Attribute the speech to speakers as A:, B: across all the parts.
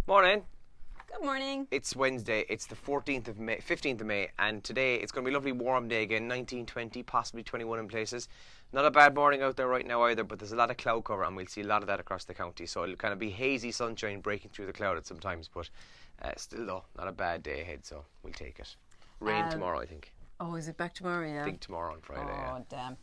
A: Morning.
B: Good morning.
A: It's Wednesday. It's the 15th of May, and today it's going to be a lovely warm day again, 19, 20, possibly 21 in places. Not a bad morning out there right now either, but there's a lot of cloud cover, and we'll see a lot of that across the county. So it'll kind of be hazy sunshine breaking through the cloud at some times, but still though, not a bad day ahead, so we'll take it. Rain tomorrow, I think.
B: Oh, is it back tomorrow? Yeah.
A: I think tomorrow on Friday.
B: Oh, damn.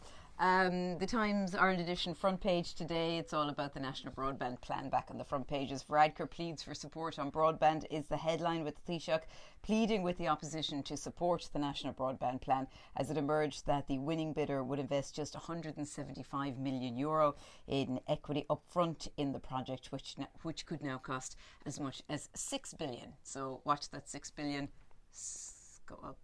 B: The Times Ireland edition front page today. It's all about the National Broadband Plan back on the front pages. Varadkar pleads for support on broadband is the headline, with the Taoiseach pleading with the opposition to support the National Broadband Plan as it emerged that the winning bidder would invest just €175 million in equity upfront in the project, which could now cost as much as $6 billion. So watch that $6 billion go up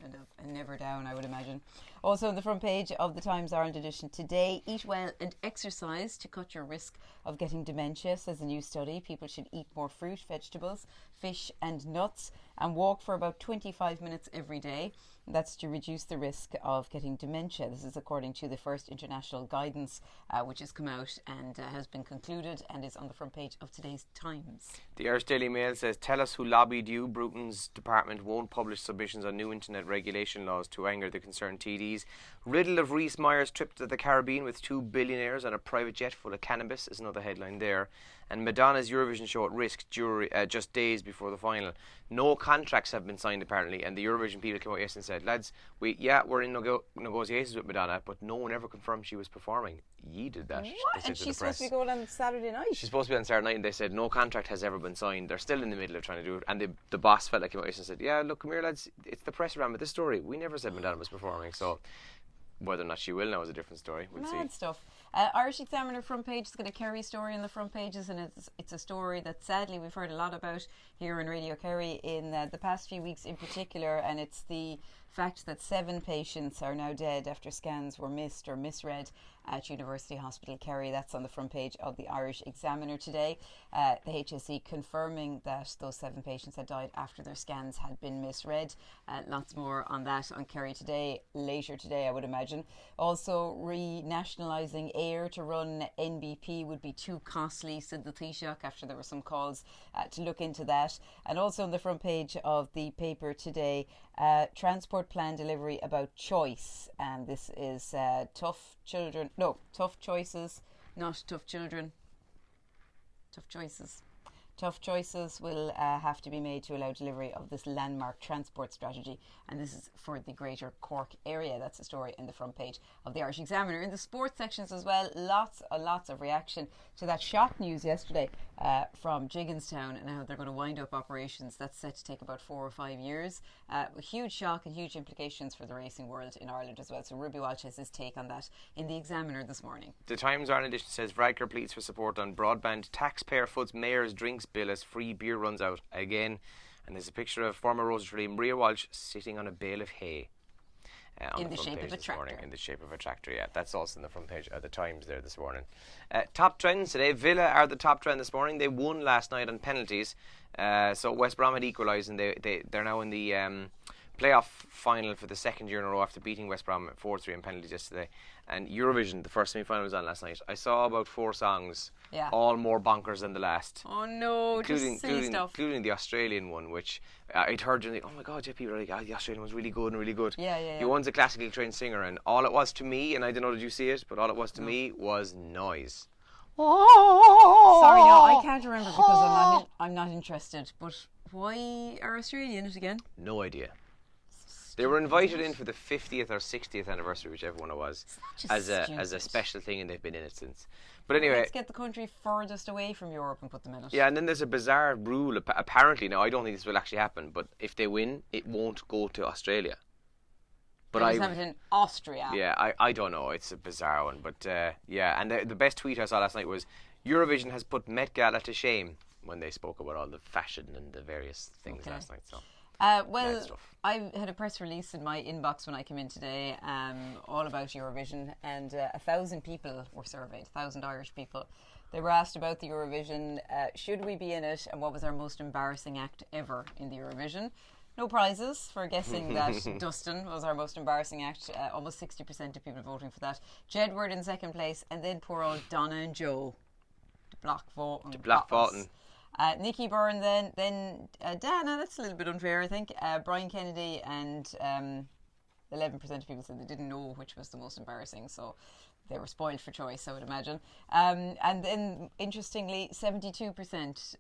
B: and up and never down, I would imagine. Also on the front page of the Times Ireland edition today, eat well and exercise to cut your risk of getting dementia, says a new study. People should eat more fruit, vegetables, fish and nuts, and walk for about 25 minutes every day. That's to reduce the risk of getting dementia. This is according to the first international guidance, which has come out and has been concluded and is on the front page of today's Times.
A: The Irish Daily Mail says, tell us who lobbied you. Bruton's department won't publish submissions on new internet regulation laws to anger the concerned TDs. Riddle of Rhys Meyer's trip to the Caribbean with two billionaires on a private jet full of cannabis is another headline there. And Madonna's Eurovision show at risk just days before the final. No contracts have been signed apparently, and the Eurovision people came out yesterday and said, lads, we're in negotiations with Madonna, but no one ever confirmed she was performing. Ye did that.
B: What? And she's supposed to be going on Saturday night?
A: She's supposed to be on Saturday night, and they said no contract has ever been signed. They're still in the middle of trying to do it. And the boss fella came out yesterday and said, yeah, look, come here lads, it's the press around with this story. We never said Madonna was performing, so whether or not she will now is a different story. We'll see.
B: Mad stuff. Irish Examiner front page has got a Kerry story in the front pages, and it's a story that sadly we've heard a lot about here on Radio Kerry in the past few weeks in particular, and it's the fact that 7 patients are now dead after scans were missed or misread at University Hospital Kerry. That's on the front page of the Irish Examiner today. The HSE confirming that those 7 patients had died after their scans had been misread. Lots more on that on Kerry today, later today I would imagine. Also, renationalising Air to run NBP would be too costly, said the Taoiseach, after there were some calls to look into that. And also on the front page of the paper today, transport plan delivery about choice, and this is tough choices, not tough children. Tough choices. Tough choices will have to be made to allow delivery of this landmark transport strategy, and this is for the greater Cork area. That's a story in the front page of the Irish Examiner. In the sports sections as well, lots of reaction to that shock news yesterday from Jigginstown and how they're going to wind up operations. That's set to take about 4 or 5 years. A huge shock and huge implications for the racing world in Ireland as well. So Ruby Walsh has his take on that in the Examiner this morning.
A: The Times Ireland edition says Varadkar pleads for support on broadband. Taxpayer foots mayor's drinks bill as free beer runs out again. And there's a picture of former Rose Tralee Maria Walsh sitting on a bale of hay.
B: In the shape of a tractor.
A: In the shape of a tractor, yeah. That's also in the front page of the Times there this morning. Top trends today. Villa are the top trend this morning. They won last night on penalties. So West Brom had equalised, and they're now in the playoff final for the second year in a row after beating West Brom 4-3 in penalties yesterday. And Eurovision, the first semi-final was on last night. I saw about 4 songs, all more bonkers than the last.
B: Oh no, just silly stuff.
A: Including the Australian one, which I'd heard you think, oh my God, yeah, people are like, the Australian one's really good and really good.
B: Yeah.
A: He one's a classically trained singer, and all it was to me, and I don't know, did you see it? But all it was to me was noise.
B: Sorry, no, I can't remember because I'm not interested. But why are Australia in it again?
A: No idea. They were invited in for the 50th or 60th anniversary, whichever one it was, as a special thing, and they've been in it since. But anyway,
B: let's get the country furthest away from Europe and put them in it.
A: Yeah, and then there's a bizarre rule. Apparently, now I don't think this will actually happen, but if they win, it won't go to Australia.
B: But I have it in Austria.
A: Yeah, I don't know. It's a bizarre one, but yeah. And the best tweet I saw last night was Eurovision has put Met Gala to shame when they spoke about all the fashion and the various things last night. So.
B: Well, I had a press release in my inbox when I came in today, all about Eurovision, and 1,000 people were surveyed, 1,000 Irish people. They were asked about the Eurovision, should we be in it, and what was our most embarrassing act ever in the Eurovision. No prizes for guessing that Dustin was our most embarrassing act. Almost 60% of people voting for that. Jedward in second place, and then poor old Donna and Joe. The block voting. Nikki Byrne, then Dana. That's a little bit unfair, I think. Brian Kennedy, and 11% of people said they didn't know which was the most embarrassing. So they were spoiled for choice, I would imagine. And then, interestingly, 72%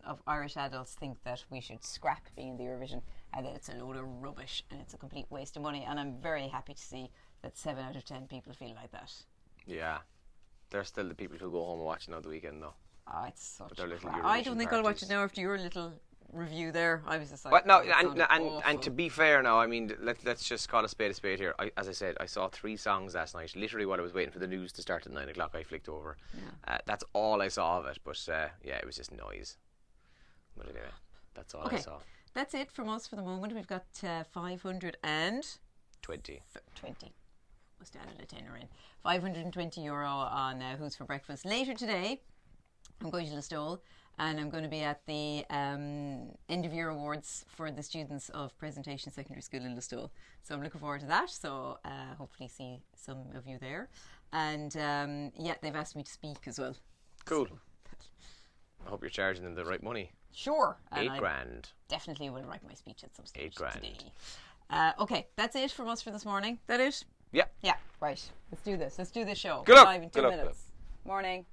B: of Irish adults think that we should scrap being in the Eurovision, and that it's a load of rubbish and it's a complete waste of money. And I'm very happy to see that 7 out of 10 people feel like that.
A: Yeah. They're still the people who go home and watch it on the weekend, though.
B: Oh, it's such
A: crap.
B: I don't think I'll watch it now after your little review there. I was just like,
A: but no, and to be fair now, I mean, let's just call a spade here. As I said, I saw 3 songs last night. Literally, while I was waiting for the news to start at 9 o'clock, I flicked over. Yeah. That's all I saw of it. But yeah, it was just noise. But anyway, that's all I saw.
B: That's it from us for the moment. We've got 520. Must add a tenner in. €520 on Who's for Breakfast. Later today, I'm going to Listowel, and I'm going to be at the end of year awards for the students of Presentation Secondary School in Listowel. So I'm looking forward to that. So hopefully see some of you there. And yeah, they've asked me to speak as well.
A: Cool. So, I hope you're charging them the right money.
B: Sure.
A: £8,000.
B: Definitely will write my speech at some stage today. Okay, that's it from us for this morning. That it?
A: Yeah.
B: Yeah, right. Let's do this. Let's do this show.
A: Good luck.
B: 5 in 2 minutes. Morning.